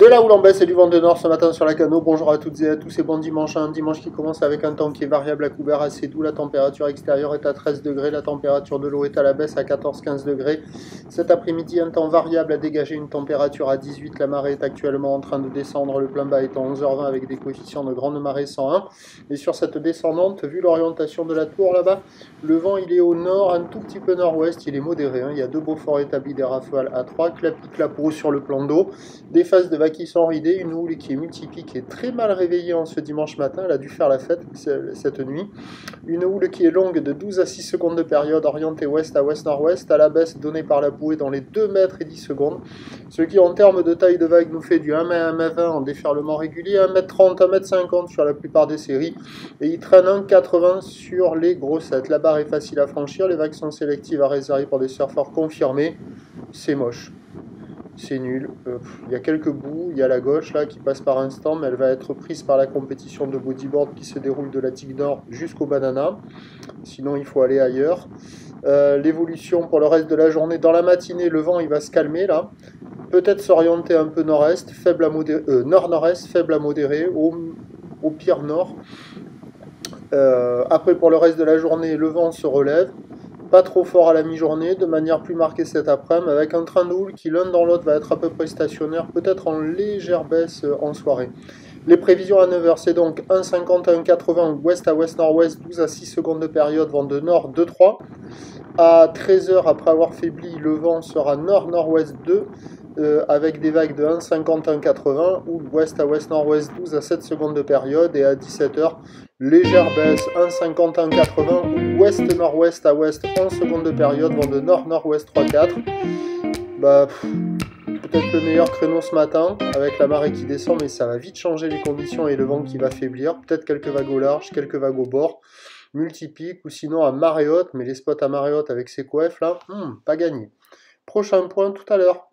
De la houle en baisse et du vent de nord ce matin sur la Cano. Bonjour à toutes et à tous et bon dimanche. Un dimanche qui commence avec un temps qui est variable à couvert assez doux. La température extérieure est à 13 degrés. La température de l'eau est à la baisse à 14-15 degrés. Cet après-midi, un temps variable a dégagé une température à 18. La marée est actuellement en train de descendre. Le plein bas est à 11h20 avec des coefficients de grande marée 101. Et sur cette descendante, vu l'orientation de la tour là-bas, le vent il est au nord, un tout petit peu nord-ouest. Il est modéré. Il y a deux beaux forts établis des rafales à 3. Clapi-clapot sur le plan d'eau. Des phases de vagues qui sont ridées, une houle qui est multipique et très mal réveillée en ce dimanche matin, elle a dû faire la fête cette nuit. Une houle qui est longue de 12 à 6 secondes de période, orientée ouest à ouest-nord-ouest, à la baisse donnée par la bouée dans les 2 mètres et 10 secondes, ce qui en termes de taille de vague nous fait du 1 m à 1 m 20 en déferlement régulier, 1 m 30, 1 m 50 sur la plupart des séries, et il traîne 1,80 sur les grossettes. La barre est facile à franchir, les vagues sont sélectives à réserver pour des surfeurs confirmés, c'est moche. C'est nul. Il y a quelques bouts. Il y a la gauche là qui passe par instant, mais elle va être prise par la compétition de bodyboard qui se déroule de la Tigre d'Or jusqu'au Banana. Sinon, il faut aller ailleurs. L'évolution pour le reste de la journée. Dans la matinée, le vent il va se calmer là. Peut-être s'orienter un peu nord-est, faible à modéré, nord-nord-est, faible à modéré, au pire nord. Après, pour le reste de la journée, le vent se relève. Pas trop fort à la mi-journée, de manière plus marquée cet après-midi, avec un train de houle qui l'un dans l'autre va être à peu près stationnaire, peut-être en légère baisse en soirée. Les prévisions à 9h, c'est donc 1,50 à 1,80 ouest à ouest-nord-ouest, 12 à 6 secondes de période, vent de nord 2-3. À 13h, après avoir faibli, le vent sera nord-nord-ouest 2, avec des vagues de 1,50 à 1,80, ou ouest à ouest-nord-ouest 12 à 7 secondes de période, et à 17h, légère baisse 1,50 à 1,80, ou ouest-nord-ouest à ouest 11 secondes de période, vent de nord-nord-ouest 3-4. Peut-être le meilleur créneau ce matin, avec la marée qui descend, mais ça va vite changer les conditions et le vent qui va faiblir. Peut-être quelques vagues au large, quelques vagues au bord, multipiques, ou sinon à marée haute, mais les spots à marée haute avec ces coefs là, pas gagné. Prochain point tout à l'heure.